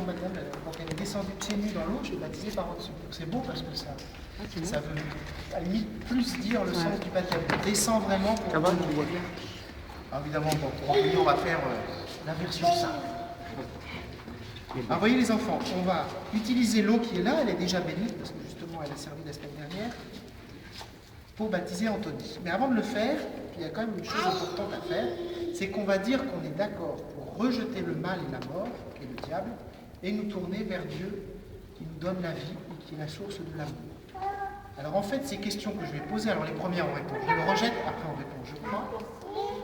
baptême, quand elle est descendue pieds nus dans l'eau, je l'ai baptisée par au-dessus. Donc c'est beau parce que ça veut à la limite plus dire le sens du baptême. On descend vraiment pour... Ça va, je vois bien. Alors, évidemment, bon, pour on va faire la version simple. Alors, vous voyez les enfants, on va utiliser l'eau qui est là, elle est déjà bénite, parce que justement elle a servi la semaine dernière, pour baptiser Anthony. Mais avant de le faire, il y a quand même une chose importante à faire, c'est qu'on va dire qu'on est d'accord pour rejeter le mal et la mort, qui est le diable, et nous tourner vers Dieu, qui nous donne la vie et qui est la source de l'amour. Alors en fait, ces questions que je vais poser, alors les premières on répond, je le rejette, après on répond, je crois.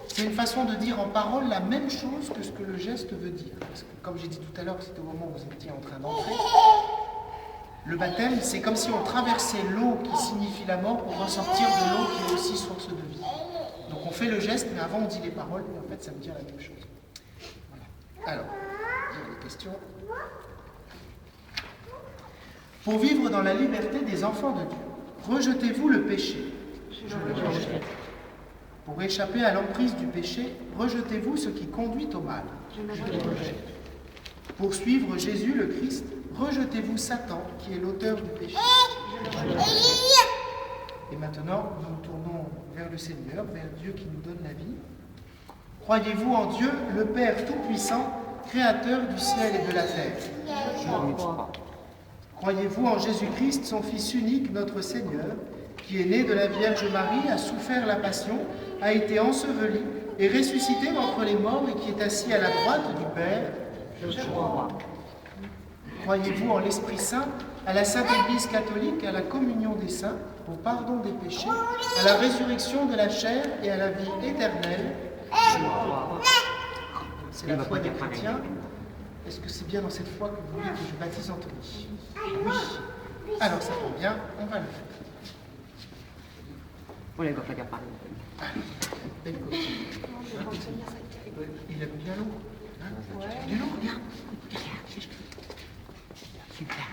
C'est une façon de dire en parole la même chose que ce que le geste veut dire. Parce que, comme j'ai dit tout à l'heure, c'était au moment où vous étiez en train d'entrer. Le baptême, c'est comme si on traversait l'eau qui signifie la mort pour ressortir de l'eau qui est aussi source de vie. Donc on fait le geste, mais avant on dit les paroles, et en fait ça veut dire la même chose. Voilà. Alors, il y a des questions. Pour vivre dans la liberté des enfants de Dieu, rejetez-vous le péché. Je le rejette. Pour échapper à l'emprise du péché, rejetez-vous ce qui conduit au mal. Je le rejette. Pour suivre Jésus le Christ, rejetez-vous Satan, qui est l'auteur du péché. Je le rejette. Et maintenant, nous nous tournons vers le Seigneur, vers Dieu qui nous donne la vie. Croyez-vous en Dieu, le Père Tout-Puissant, Créateur du ciel et de la terre? Je le crois. Croyez-vous en Jésus-Christ, son Fils unique, notre Seigneur, qui est né de la Vierge Marie, a souffert la passion, a été enseveli et ressuscité d'entre les morts et qui est assis à la droite du Père? Je crois. Croyez-vous en l'Esprit Saint, à la Sainte Église catholique, à la communion des saints, au pardon des péchés, à la résurrection de la chair et à la vie éternelle? Je crois. C'est la foi des chrétiens. Est-ce que c'est bien dans cette foi que vous voulez que je baptise Anthony? Oui. Alors ça tombe bien, on va le faire. On les va pas parler. Belle copine. Il aime bien l'eau. Du l'eau, regarde. Super.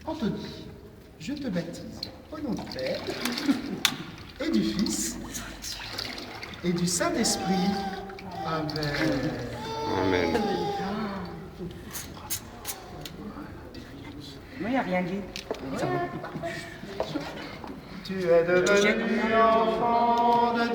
Anthony, je te baptise au nom du Père et du Fils et du Saint-Esprit. Amen. Amen. Moi, il n'y a rien dit. Ça va. Tu es devenu enfant de